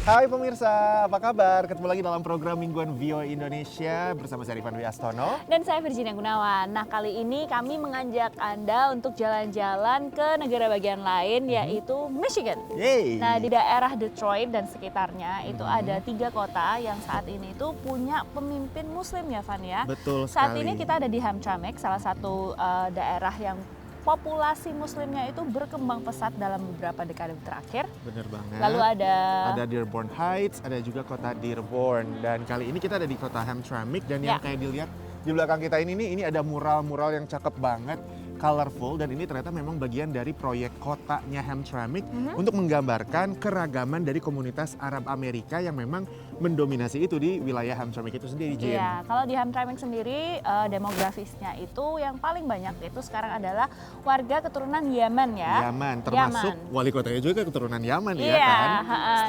Hai pemirsa, apa kabar? Ketemu lagi dalam program Mingguan VOA Indonesia bersama saya Rifan Wiastono. Dan saya Virginia Gunawan. Nah, kali ini kami mengajak Anda untuk jalan-jalan ke negara bagian lain, yaitu Michigan. Yeay. Nah, di daerah Detroit dan sekitarnya itu ada 3 kota yang saat ini itu punya pemimpin Muslim ya, Van ya. Betul Saat sekali. ini kita ada di Hamtramck, salah satu daerah yang populasi Muslimnya itu berkembang pesat dalam beberapa dekade terakhir. Bener banget. Lalu ada Dearborn Heights, ada juga kota Dearborn. Dan kali ini kita ada di kota Hamtramck dan yang kayak dilihat di belakang kita ini ada mural-mural yang cakep banget, colorful, dan ini ternyata memang bagian dari proyek kotanya Hamtramck untuk menggambarkan keragaman dari komunitas Arab Amerika yang memang mendominasi itu di wilayah Hamtramck itu sendiri, Jen. Iya, kalau di Hamtramck sendiri demografisnya itu yang paling banyak itu sekarang adalah warga keturunan Yaman ya. Yaman, termasuk wali kotanya juga keturunan Yaman ya kan.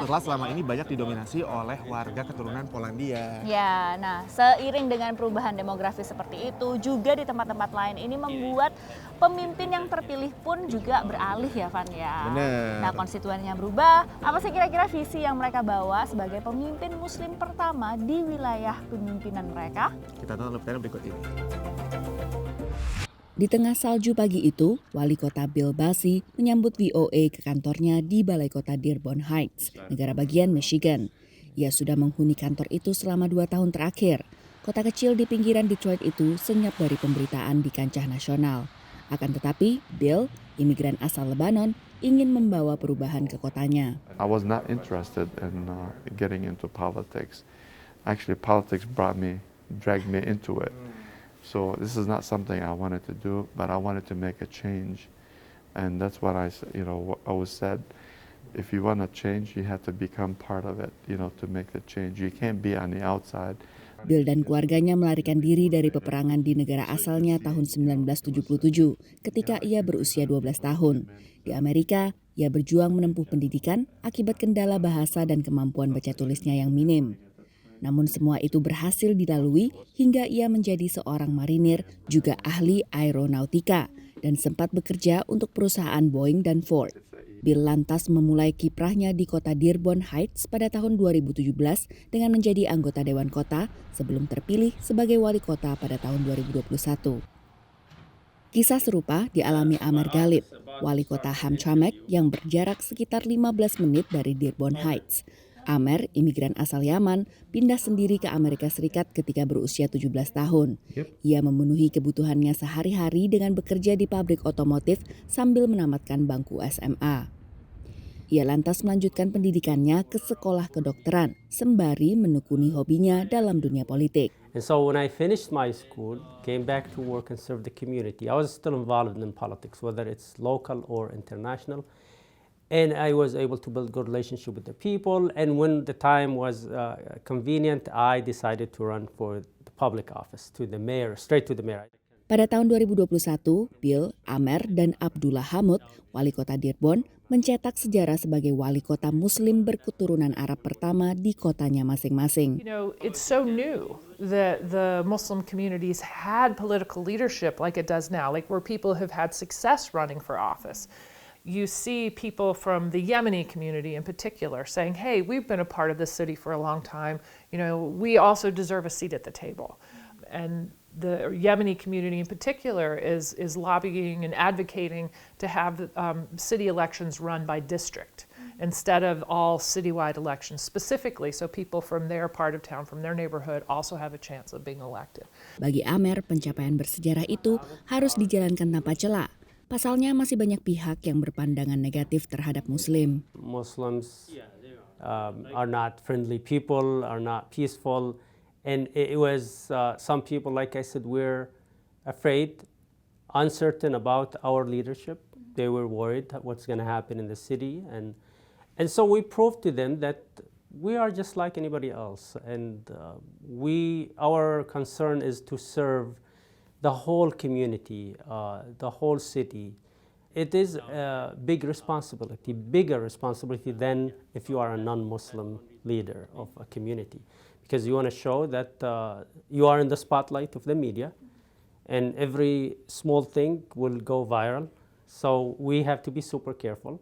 Setelah selama ini banyak didominasi oleh warga keturunan Polandia. Ya, nah seiring dengan perubahan demografi seperti itu juga di tempat-tempat lain ini membuat pemimpin yang terpilih pun juga beralih ya, Van ya. Bener. Nah, konstituennya berubah. Apa sih kira-kira visi yang mereka bawa sebagai pemimpin Muslim pertama di wilayah pemimpinan mereka? Kita tonton liputan berikut ini. Di tengah salju pagi itu, Wali Kota Bill Bussey menyambut VOA ke kantornya di Balai Kota Dearborn Heights, negara bagian Michigan. Ia sudah menghuni kantor itu selama 2 tahun terakhir. Kota kecil di pinggiran Detroit itu senyap dari pemberitaan di kancah nasional. Akan tetapi, Bill, imigran asal Lebanon, ingin membawa perubahan ke kotanya. I was not interested in getting into politics. Actually, politics dragged me into it. So this is not something I wanted to do, but I wanted to make a change, and that's what I always said. If you want to change, you have to become part of it, to make the change. You can't be on the outside. Bill dan keluarganya melarikan diri dari peperangan di negara asalnya tahun 1977 ketika ia berusia 12 tahun. Di Amerika, ia berjuang menempuh pendidikan akibat kendala bahasa dan kemampuan baca tulisnya yang minim. Namun semua itu berhasil dilalui hingga ia menjadi seorang marinir, juga ahli aeronautika, dan sempat bekerja untuk perusahaan Boeing dan Ford. Bill lantas memulai kiprahnya di kota Dearborn Heights pada tahun 2017 dengan menjadi anggota Dewan Kota sebelum terpilih sebagai wali kota pada tahun 2021. Kisah serupa dialami Amer Galib, wali kota Hamtramck yang berjarak sekitar 15 menit dari Dearborn Heights. Amer, imigran asal Yaman, pindah sendiri ke Amerika Serikat ketika berusia 17 tahun. Ia memenuhi kebutuhannya sehari-hari dengan bekerja di pabrik otomotif sambil menamatkan bangku SMA. Ia lantas melanjutkan pendidikannya ke sekolah kedokteran, sembari menekuni hobinya dalam dunia politik. And so when I finished my school, came back to work and serve the community, I was still involved in politics, whether it's local or international. And I was able to build good relationship with the people. And when the time was convenient, I decided to run for the public office, to the mayor, straight to the mayor. Pada tahun 2021, Bill, Amer, dan Abdullah Hamud, wali kota Dearborn, mencetak sejarah sebagai wali kota Muslim berketurunan Arab pertama di kotanya masing-masing. You know, it's so new that the Muslim communities had political leadership like it does now, like where people have had success running for office. You see people from the Yemeni community in particular saying, hey, we've been a part of this city for a long time. We also deserve a seat at the table. And the Yemeni community in particular is lobbying and advocating to have city elections run by district instead of all citywide elections specifically, so people from their part of town, from their neighborhood also have a chance of being elected. Bagi Amer, pencapaian bersejarah itu harus dijalankan tanpa celah. Pasalnya masih banyak pihak yang berpandangan negatif terhadap Muslim. Muslims are not friendly people, are not peaceful. And it was some people, like I said, were afraid, uncertain about our leadership. They were worried what's going to happen in the city. And so we proved to them that we are just like anybody else. And our concern is to serve the whole community, the whole city. It is a bigger responsibility than if you are a non-Muslim leader of a community. Because you want to show that you are in the spotlight of the media, and every small thing will go viral. So we have to be super careful.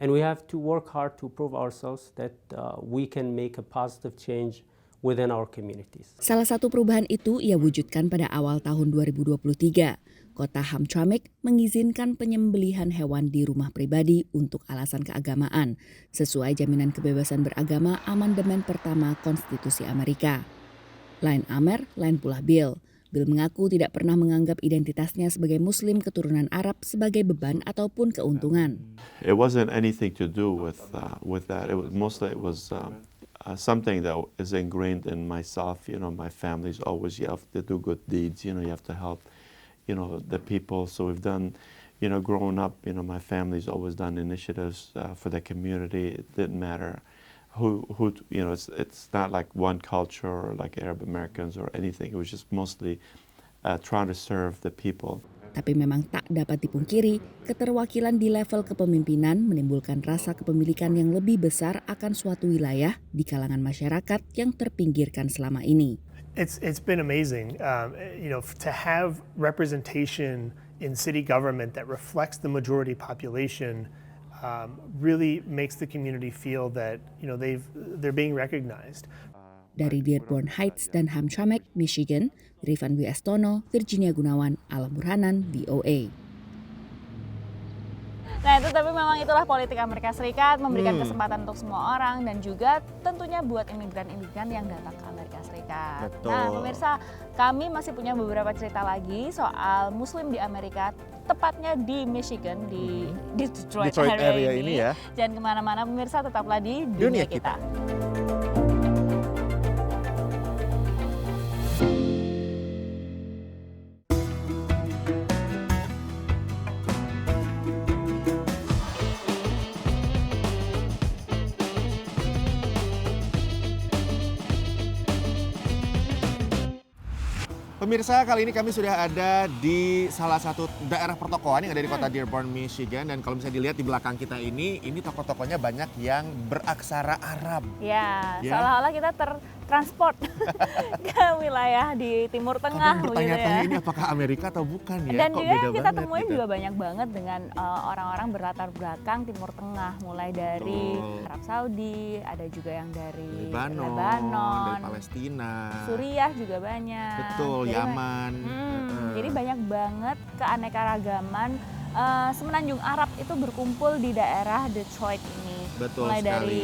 And we have to work hard to prove ourselves that we can make a positive change within our communities. Salah satu perubahan itu ia wujudkan pada awal tahun 2023. Kota Hamtramck mengizinkan penyembelihan hewan di rumah pribadi untuk alasan keagamaan, sesuai jaminan kebebasan beragama amandemen pertama Konstitusi Amerika. Lain Amer, lain pula Bill. Bill mengaku tidak pernah menganggap identitasnya sebagai Muslim keturunan Arab sebagai beban ataupun keuntungan. It wasn't anything to do with that. It was something that is ingrained in myself. You know, my family's always, you have to do good deeds. You know, you have to help, you know, the people. So we've done, you know, growing up, you know, my family's always done initiatives for the community. It didn't matter who, you know, it's not like one culture or like Arab Americans or anything. It was just mostly trying to serve the people. Tapi memang tak dapat dipungkiri, keterwakilan di level kepemimpinan menimbulkan rasa kepemilikan yang lebih besar akan suatu wilayah di kalangan masyarakat yang terpinggirkan selama ini. It's been amazing, you know, to have representation in city government that reflects the majority population. Really makes the community feel that, you know, they're being recognized. Dari Dearborn Heights dan Hamtramck, Michigan, Rifan Dwi Astono, Virginia Gunawan, Alam Burhanan, VOA. Nah itu tapi memang itulah politik Amerika Serikat, memberikan kesempatan untuk semua orang dan juga tentunya buat imigran-imigran yang datang ke Amerika Serikat. Betul. Nah pemirsa, kami masih punya beberapa cerita lagi soal Muslim di Amerika, tepatnya di Michigan, di Detroit area ini ya. Jangan kemana-mana pemirsa, tetaplah di Dunia Kita. Pemirsa, kali ini kami sudah ada di salah satu daerah pertokoan yang ada di kota Dearborn, Michigan. Dan kalau bisa dilihat di belakang kita ini toko-tokonya banyak yang beraksara Arab. Ya, Ya. seolah-olah kita tertransport ke wilayah di Timur Tengah. Kami bertanya-tanya begitu ini ya. apakah Amerika atau bukan ya? Dan Kok juga beda yang kita banget temuin gitu. juga banyak banget dengan orang-orang berlatar belakang Timur Tengah, mulai dari Betul. Arab Saudi, ada juga yang dari Lebanon, Lebanon, dari Palestina. Suriah juga banyak. Betul, Jadi Yaman. jadi banyak banget keanekaragaman semenanjung Arab itu berkumpul di daerah Detroit ini. Betul mulai sekali. dari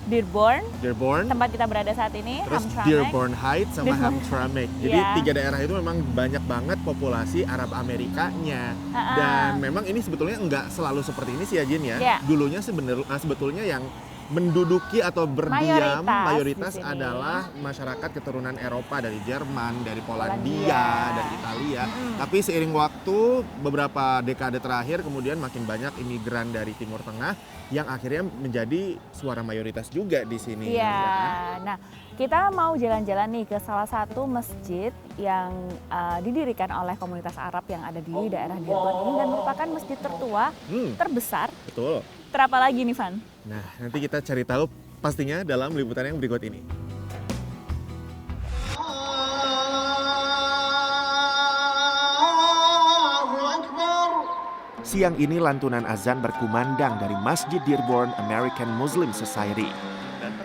Dearborn, tempat kita berada saat ini, terus Hamtramck. Dearborn Heights sama Dearborn. Hamtramck. Jadi Iya. tiga daerah itu memang banyak banget populasi Arab Amerikanya. Dan memang ini sebetulnya nggak selalu seperti ini sih ya Jin ya. Iya. Dulunya sebetulnya yang menduduki atau berdiam mayoritas di sini. adalah masyarakat keturunan Eropa dari Jerman, dari Polandia. Polandia, dari Italia. Tapi seiring waktu beberapa dekade terakhir kemudian makin banyak imigran dari Timur Tengah yang akhirnya menjadi suara mayoritas juga di sini. Iya. ya kan? Nah, kita mau jalan-jalan nih ke salah satu masjid yang didirikan oleh komunitas Arab yang ada di daerah Dearborn ini dan merupakan masjid tertua, terbesar. Betul. Terapa lagi nih, Van? Nah, nanti kita cari tahu pastinya dalam liputan yang berikut ini. Siang ini lantunan azan berkumandang dari Masjid Dearborn American Muslim Society.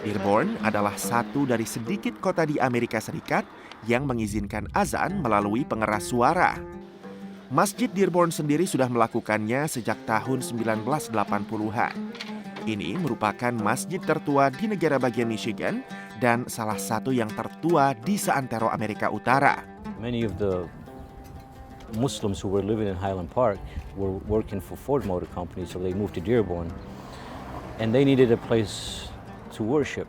Dearborn adalah satu dari sedikit kota di Amerika Serikat yang mengizinkan azan melalui pengeras suara. Masjid Dearborn sendiri sudah melakukannya sejak tahun 1980-an. Ini merupakan masjid tertua di negara bagian Michigan dan salah satu yang tertua di seantero Amerika Utara. Many of the Muslims who were living in Highland Park were working for Ford Motor Company, so they moved to Dearborn, and they needed a place to worship.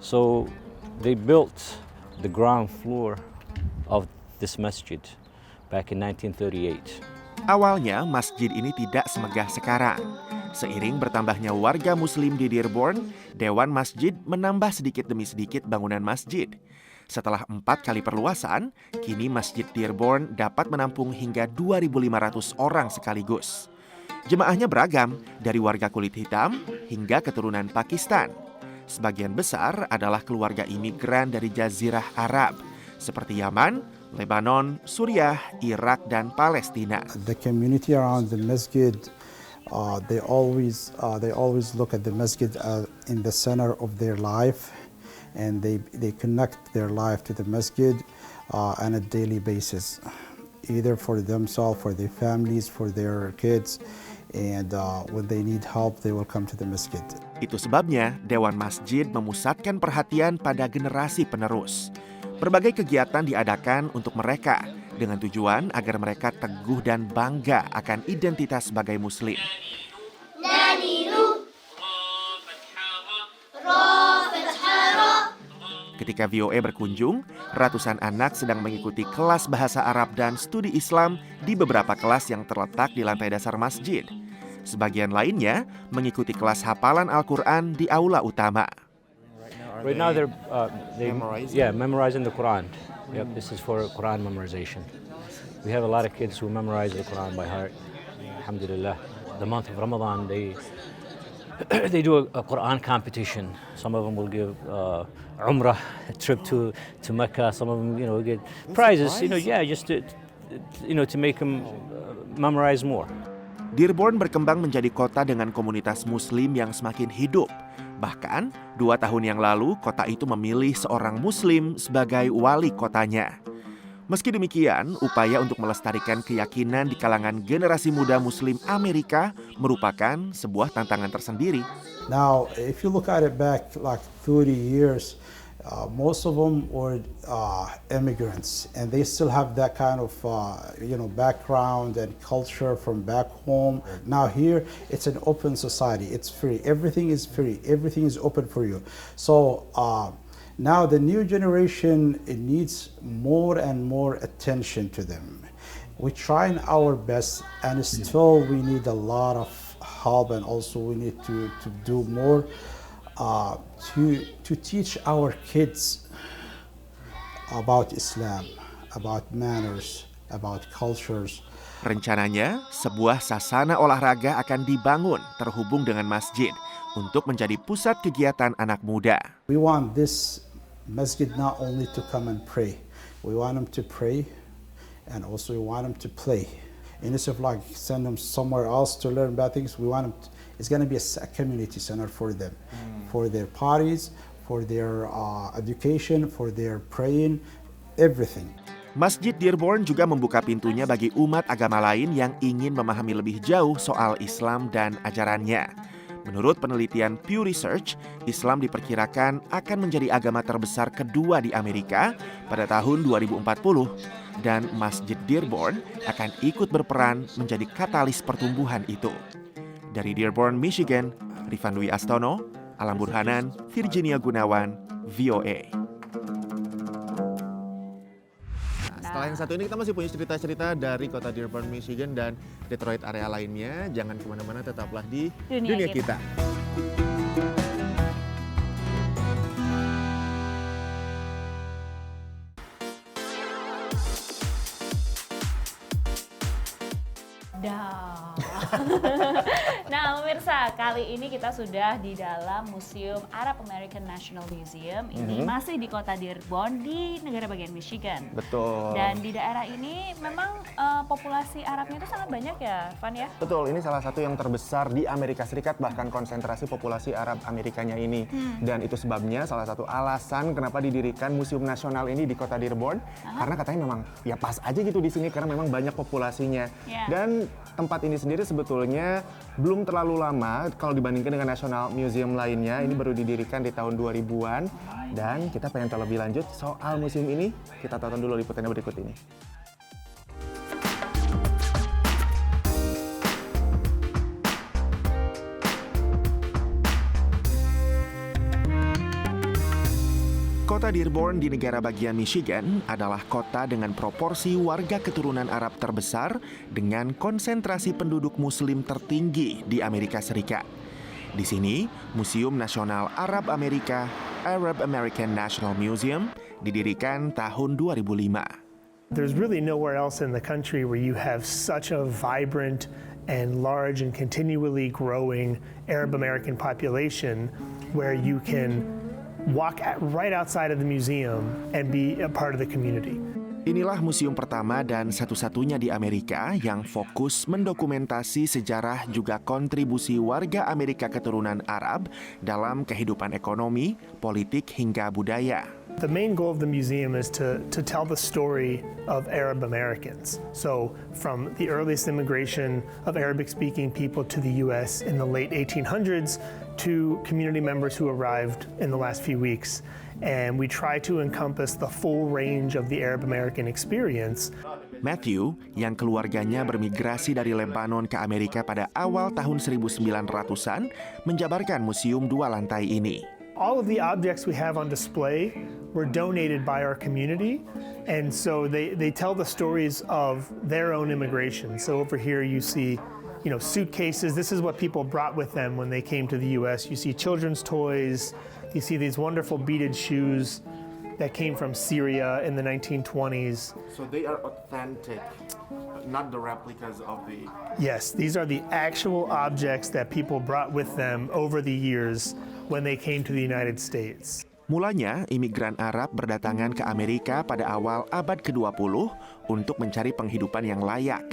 So they built the ground floor of this masjid back in 1938. Awalnya masjid ini tidak semegah sekarang. Seiring bertambahnya warga muslim di Dearborn, Dewan Masjid menambah sedikit demi sedikit bangunan masjid. Setelah 4 kali perluasan, kini Masjid Dearborn dapat menampung hingga 2.500 orang sekaligus. Jemaahnya beragam, dari warga kulit hitam hingga keturunan Pakistan. Sebagian besar adalah keluarga imigran dari Jazirah Arab, seperti Yaman, Lebanon, Suriah, Irak, dan Palestina. The community around the masjid They always look at the masjid in the center of their life, and they connect their life to the masjid on a daily basis, either for themselves, for their families, for their kids, and when they need help, they will come to the masjid. Itu sebabnya Dewan Masjid memusatkan perhatian pada generasi penerus. Berbagai kegiatan diadakan untuk mereka dengan tujuan agar mereka teguh dan bangga akan identitas sebagai Muslim. Ketika VOA berkunjung, ratusan anak sedang mengikuti kelas bahasa Arab dan studi Islam di beberapa kelas yang terletak di lantai dasar masjid. Sebagian lainnya mengikuti kelas hafalan Al-Quran di aula utama. Right now they're memorizing the Quran. Yep, this is for Quran memorization. We have a lot of kids who memorize the Quran by heart. Alhamdulillah. The month of Ramadan, they do a Quran competition. Some of them will give Umrah, a trip to Mecca. Some of them, get prizes. Just to make them memorize more. Dearborn berkembang menjadi kota dengan komunitas Muslim yang semakin hidup. Bahkan 2 tahun yang lalu, kota itu memilih seorang Muslim sebagai wali kotanya. Meski demikian, upaya untuk melestarikan keyakinan di kalangan generasi muda Muslim Amerika merupakan sebuah tantangan tersendiri. Now, if you look at it back like 30 years, most of them were immigrants, and they still have that kind of background and culture from back home. Now here, it's an open society. It's free. Everything is free. Everything is open for you. So now the new generation, it needs more and more attention to them. We're trying our best, and still we need a lot of help, and also we need to do more to teach our kids about Islam, about manners, about cultures. Rencananya, sebuah sasana olahraga akan dibangun terhubung dengan masjid untuk menjadi pusat kegiatan anak muda. We want this masjid not only to come and pray, we want them to pray, and also we want them to play. Instead of send them somewhere else to learn bad things, we want them it's going to be a community center for them, for their parties, for their education, for their praying, everything. Masjid Dearborn juga membuka pintunya bagi umat agama lain yang ingin memahami lebih jauh soal Islam dan ajarannya. Menurut penelitian Pew Research, Islam diperkirakan akan menjadi agama terbesar kedua di Amerika pada tahun 2040, dan Masjid Dearborn akan ikut berperan menjadi katalis pertumbuhan itu. Dari Dearborn, Michigan, Rifan Dwi Astono, Alam Burhanan, Virginia Gunawan, VOA. Setelah yang satu ini kita masih punya cerita-cerita dari kota Dearborn, Michigan dan Detroit area lainnya. Jangan kemana-mana, tetaplah di Dunia Kita. Nah, pemirsa, kali ini kita sudah di dalam Museum Arab American National Museum. Ini masih di kota Dearborn di negara bagian Michigan. Betul. Dan di daerah ini memang populasi Arabnya itu sangat banyak ya, Van ya? Betul, ini salah satu yang terbesar di Amerika Serikat, bahkan konsentrasi populasi Arab Amerikanya ini. Dan itu sebabnya salah satu alasan kenapa didirikan Museum Nasional ini di kota Dearborn, karena katanya memang ya pas aja gitu di sini karena memang banyak populasinya. Dan tempat ini sendiri sebetulnya belum terlalu lama kalau dibandingkan dengan National Museum lainnya. Ini baru didirikan di tahun 2000-an. Dan kita pengen tahu lebih lanjut soal museum ini. Kita tonton dulu liputannya berikut ini. Kota Dearborn di negara bagian Michigan adalah kota dengan proporsi warga keturunan Arab terbesar dengan konsentrasi penduduk Muslim tertinggi di Amerika Serikat. Di sini, Museum Nasional Arab Amerika, Arab American National Museum, didirikan tahun 2005. There's really nowhere else in the country where you have such a vibrant and large and continually growing Arab American population where you can walk right outside of the museum and be a part of the community. Inilah museum pertama dan satu-satunya di Amerika yang fokus mendokumentasi sejarah juga kontribusi warga Amerika keturunan Arab dalam kehidupan ekonomi, politik, hingga budaya. The main goal of the museum is to tell the story of Arab Americans. So from the earliest immigration of Arabic-speaking people to the U.S. in the late 1800s to community members who arrived in the last few weeks. And we try to encompass the full range of the Arab American experience. Matthew, yang keluarganya bermigrasi dari Lebanon ke Amerika pada awal tahun 1900-an, menjabarkan museum 2 lantai ini. All of the objects we have on display were donated by our community, and so they tell the stories of their own immigration. So over here you see, suitcases. This is what people brought with them when they came to the U.S. You see children's toys. You see these wonderful beaded shoes that came from Syria in the 1920s. So they are authentic, not the replicas of the... Yes, these are the actual objects that people brought with them over the years when they came to the United States. Mulanya, imigran Arab berdatangan ke Amerika pada awal abad ke-20 untuk mencari penghidupan yang layak.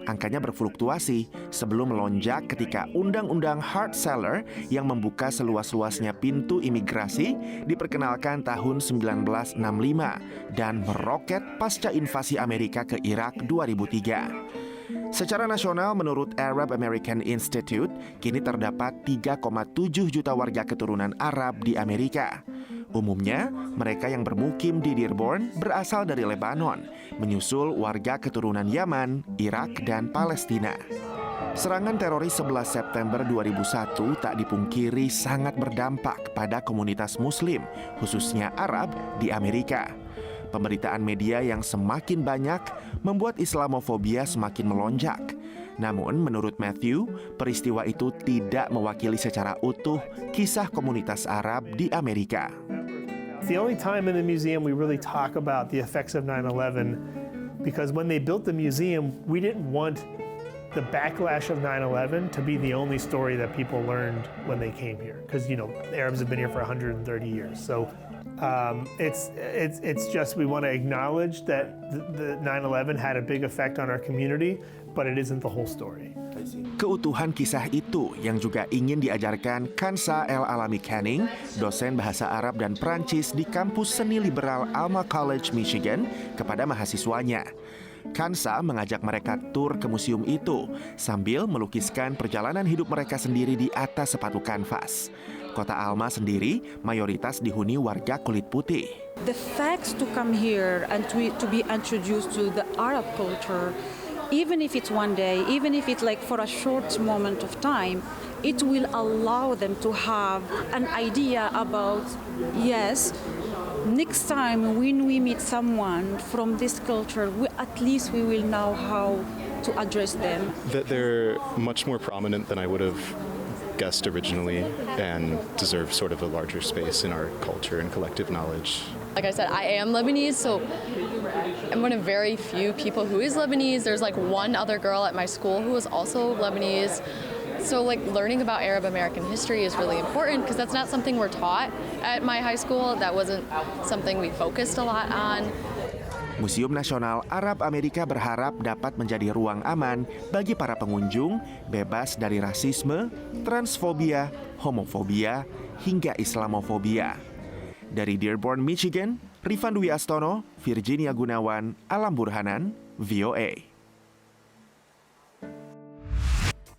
Angkanya berfluktuasi sebelum melonjak ketika Undang-Undang Hart-Celler yang membuka seluas-luasnya pintu imigrasi diperkenalkan tahun 1965 dan meroket pasca invasi Amerika ke Irak 2003. Secara nasional, menurut Arab American Institute, kini terdapat 3,7 juta warga keturunan Arab di Amerika. Umumnya, mereka yang bermukim di Dearborn berasal dari Lebanon, menyusul warga keturunan Yaman, Irak, dan Palestina. Serangan teroris 11 September 2001 tak dipungkiri sangat berdampak pada komunitas Muslim, khususnya Arab, di Amerika. Pemberitaan media yang semakin banyak membuat Islamofobia semakin melonjak. Namun, menurut Matthew, peristiwa itu tidak mewakili secara utuh kisah komunitas Arab di Amerika. The only time in the museum we really talk about the effects of 9/11, because when they built the museum, we didn't want the backlash of 9/11 to be the only story that people learned when they came here, because Arabs have been here for 130 years. So it's just we want to acknowledge that the 9/11 had a big effect on our community, but it isn't the whole story. Keutuhan kisah itu yang juga ingin diajarkan Kansa El Alami Canning, dosen bahasa Arab dan Perancis di kampus seni liberal Alma College, Michigan, kepada mahasiswanya. Kansa mengajak mereka tur ke museum itu sambil melukiskan perjalanan hidup mereka sendiri di atas sepatu kanvas. Kota Alma sendiri mayoritas dihuni warga kulit putih. The fact to come here and to be introduced to the Arab culture, even if it's one day, even if it's like for a short moment of time, it will allow them to have an idea about, yes, next time when we meet someone from this culture, at least we will know how to address them. That they're much more prominent than I would have guessed originally and deserve sort of a larger space in our culture and collective knowledge. Like I said, I am Lebanese, so I'm one of very few people who is Lebanese. There's like one other girl at my school who is also Lebanese. So like learning about Arab American history is really important because that's not something we're taught at my high school. That wasn't something we focused a lot on. Museum Nasional Arab Amerika berharap dapat menjadi ruang aman bagi para pengunjung, bebas dari rasisme, transfobia, homofobia, hingga Islamofobia. Dari Dearborn, Michigan, Rifan Dwi Astono, Virginia Gunawan, Alam Burhanan, VOA.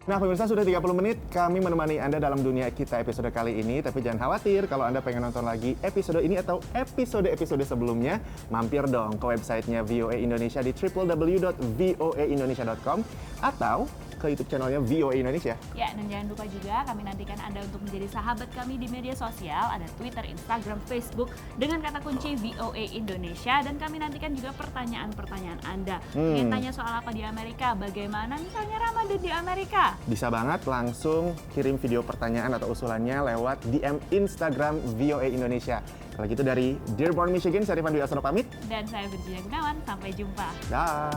Nah, pemirsa, sudah 30 menit kami menemani Anda dalam dunia kita episode kali ini. Tapi jangan khawatir, kalau Anda pengen nonton lagi episode ini atau episode-episode sebelumnya, mampir dong ke websitenya VOA Indonesia di www.voaindonesia.com atau ke YouTube channelnya VOA Indonesia. Ya, dan jangan lupa juga kami nantikan Anda untuk menjadi sahabat kami di media sosial. Ada Twitter, Instagram, Facebook dengan kata kunci VOA Indonesia. Dan kami nantikan juga pertanyaan-pertanyaan Anda. Ingin tanya soal apa di Amerika? Bagaimana misalnya Ramadan di Amerika? Bisa banget langsung kirim video pertanyaan atau usulannya lewat DM Instagram VOA Indonesia. Kalau gitu dari Dearborn, Michigan, saya Rifan Dwi Astono pamit. Dan saya Virginia Gunawan, sampai jumpa. Dah.